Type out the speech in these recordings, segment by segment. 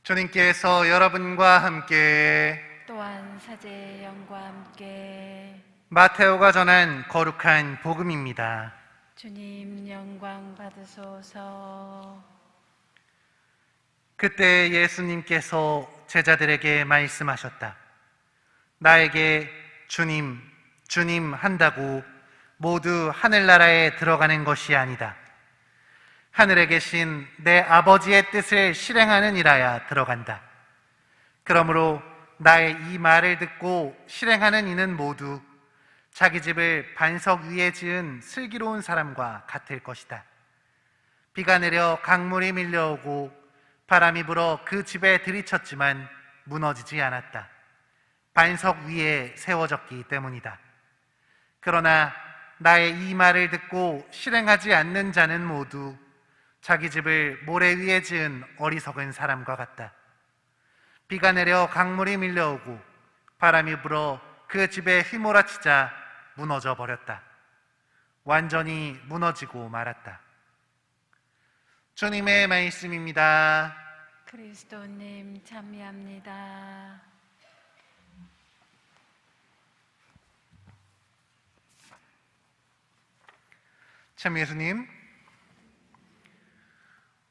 주님께서 여러분과 함께 또한 사제의 영과 함께 마테오가 전한 거룩한 복음입니다. 주님 영광 받으소서. 그때 예수님께서 제자들에게 말씀하셨다. 나에게 주님, 주님 한다고 모두 하늘나라에 들어가는 것이 아니다. 하늘에 계신 내 아버지의 뜻을 실행하는 이라야 들어간다. 그러므로 나의 이 말을 듣고 실행하는 이는 모두 자기 집을 반석 위에 지은 슬기로운 사람과 같을 것이다. 비가 내려 강물이 밀려오고 바람이 불어 그 집에 들이쳤지만 무너지지 않았다. 반석 위에 세워졌기 때문이다. 그러나 나의 이 말을 듣고 실행하지 않는 자는 모두 자기 집을 모래 위에 지은 어리석은 사람과 같다. 비가 내려 강물이 밀려오고 바람이 불어 그 집에 휘몰아치자 무너져 버렸다. 완전히 무너지고 말았다. 주님의 말씀입니다. 그리스도님 찬미합니다. 참 예수님,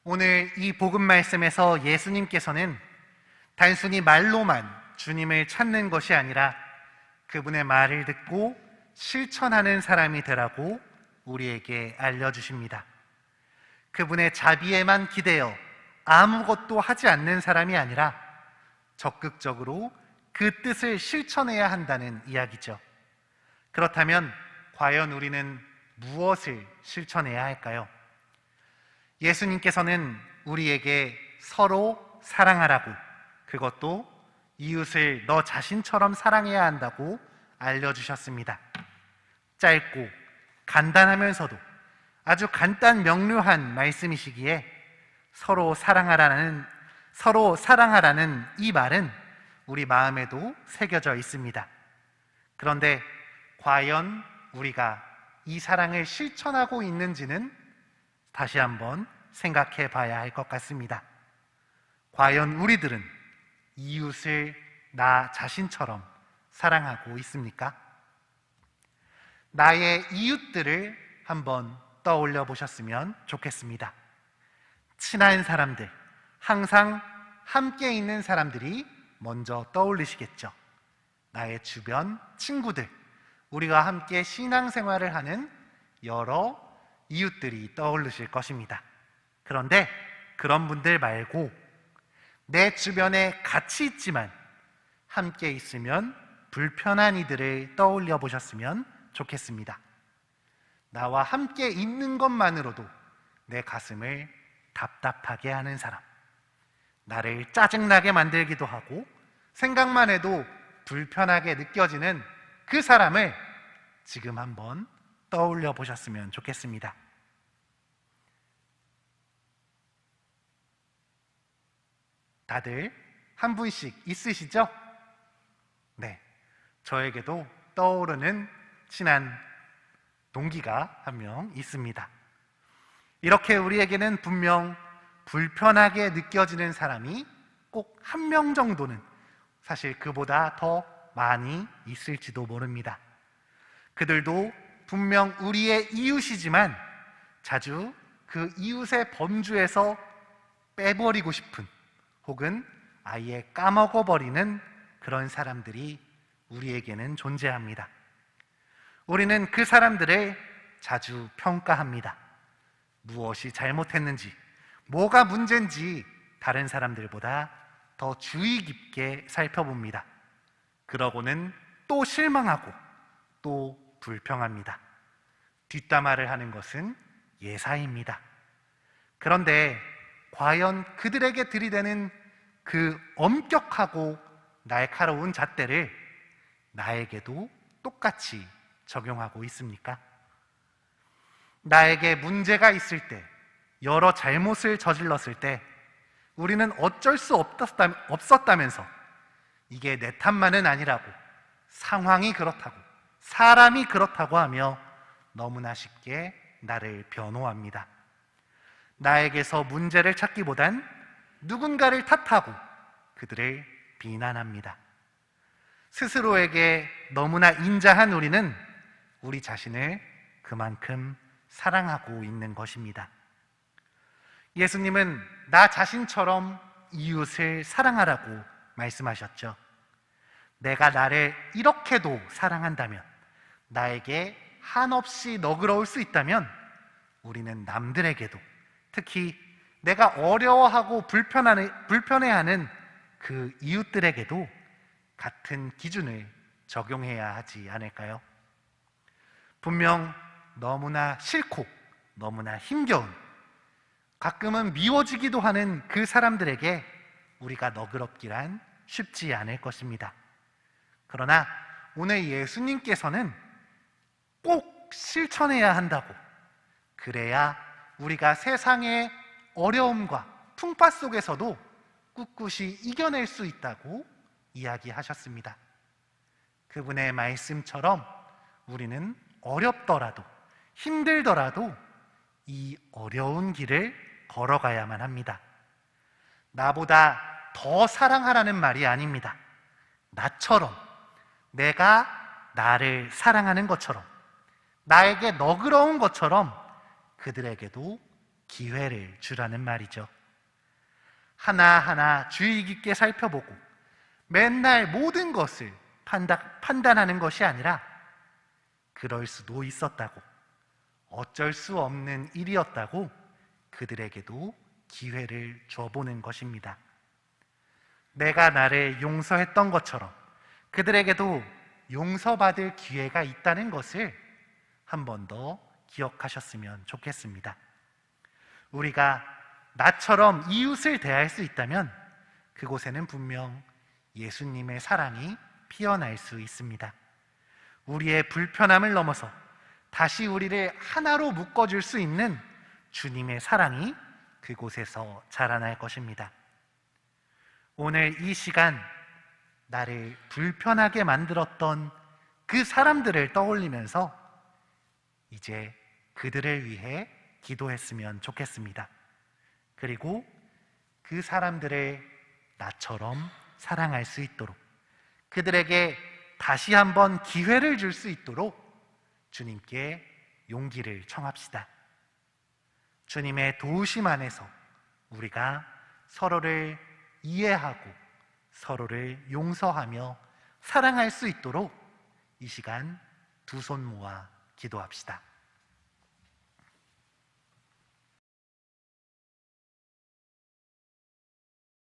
오늘 이 복음 말씀에서 예수님께서는 단순히 말로만 주님을 찾는 것이 아니라 그분의 말을 듣고 실천하는 사람이 되라고 우리에게 알려주십니다. 그분의 자비에만 기대어 아무것도 하지 않는 사람이 아니라 적극적으로 그 뜻을 실천해야 한다는 이야기죠. 그렇다면 과연 우리는 무엇을 실천해야 할까요? 예수님께서는 우리에게 서로 사랑하라고, 그것도 이웃을 너 자신처럼 사랑해야 한다고 알려주셨습니다. 짧고 간단하면서도 아주 간단 명료한 말씀이시기에 서로 사랑하라는 이 말은 우리 마음에도 새겨져 있습니다. 그런데 과연 우리가 이 사랑을 실천하고 있는지는 다시 한번 생각해 봐야 할 것 같습니다. 과연 우리들은 이웃을 나 자신처럼 사랑하고 있습니까? 나의 이웃들을 한번 떠올려 보셨으면 좋겠습니다. 친한 사람들, 항상 함께 있는 사람들이 먼저 떠올리시겠죠. 나의 주변 친구들, 우리가 함께 신앙생활을 하는 여러 이웃들이 떠오르실 것입니다. 그런데 그런 분들 말고 내 주변에 같이 있지만 함께 있으면 불편한 이들을 떠올려 보셨으면 좋겠습니다. 나와 함께 있는 것만으로도 내 가슴을 답답하게 하는 사람, 나를 짜증나게 만들기도 하고 생각만 해도 불편하게 느껴지는 그 사람을 지금 한번 떠올려 보셨으면 좋겠습니다. 다들 한 분씩 있으시죠? 네, 저에게도 떠오르는 친한 동기가 한 명 있습니다. 이렇게 우리에게는 분명 불편하게 느껴지는 사람이 꼭 한 명 정도는, 사실 그보다 더 많이 있을지도 모릅니다. 그들도 분명 우리의 이웃이지만 자주 그 이웃의 범주에서 빼버리고 싶은, 혹은 아예 까먹어버리는 그런 사람들이 우리에게는 존재합니다. 우리는 그 사람들을 자주 평가합니다. 무엇이 잘못했는지, 뭐가 문제인지 다른 사람들보다 더 주의 깊게 살펴봅니다. 그러고는 또 실망하고 또 불평합니다. 뒷담화를 하는 것은 예사입니다. 그런데 과연 그들에게 들이대는 그 엄격하고 날카로운 잣대를 나에게도 똑같이 적용하고 있습니까? 나에게 문제가 있을 때, 여러 잘못을 저질렀을 때 우리는 어쩔 수 없었다면서 이게 내 탓만은 아니라고, 상황이 그렇다고, 사람이 그렇다고 하며 너무나 쉽게 나를 변호합니다. 나에게서 문제를 찾기보단 누군가를 탓하고 그들을 비난합니다. 스스로에게 너무나 인자한 우리는 우리 자신을 그만큼 사랑하고 있는 것입니다. 예수님은 나 자신처럼 이웃을 사랑하라고 말씀하셨죠. 내가 나를 이렇게도 사랑한다면, 나에게 한없이 너그러울 수 있다면 우리는 남들에게도, 특히 내가 어려워하고 불편해하는 그 이웃들에게도 같은 기준을 적용해야 하지 않을까요? 분명 너무나 싫고 너무나 힘겨운, 가끔은 미워지기도 하는 그 사람들에게 우리가 너그럽기란 쉽지 않을 것입니다. 그러나 오늘 예수님께서는 꼭 실천해야 한다고, 그래야 우리가 세상의 어려움과 풍파 속에서도 꿋꿋이 이겨낼 수 있다고 이야기하셨습니다. 그분의 말씀처럼 우리는 어렵더라도 힘들더라도 이 어려운 길을 걸어가야만 합니다. 나보다 더 사랑하라는 말이 아닙니다. 나처럼, 내가 나를 사랑하는 것처럼, 나에게 너그러운 것처럼 그들에게도 기회를 주라는 말이죠. 하나하나 주의 깊게 살펴보고 맨날 모든 것을 판단하는 것이 아니라, 그럴 수도 있었다고, 어쩔 수 없는 일이었다고 그들에게도 기회를 줘보는 것입니다. 내가 나를 용서했던 것처럼 그들에게도 용서받을 기회가 있다는 것을 한 번 더 기억하셨으면 좋겠습니다. 우리가 나처럼 이웃을 대할 수 있다면 그곳에는 분명 예수님의 사랑이 피어날 수 있습니다. 우리의 불편함을 넘어서 다시 우리를 하나로 묶어줄 수 있는 주님의 사랑이 그곳에서 자라날 것입니다. 오늘 이 시간, 나를 불편하게 만들었던 그 사람들을 떠올리면서 이제 그들을 위해 기도했으면 좋겠습니다. 그리고 그 사람들을 나처럼 사랑할 수 있도록, 그들에게 다시 한번 기회를 줄 수 있도록 주님께 용기를 청합시다. 주님의 도우심 안에서 우리가 서로를 이해하고 서로를 용서하며 사랑할 수 있도록 이 시간 두 손 모아 기도합시다.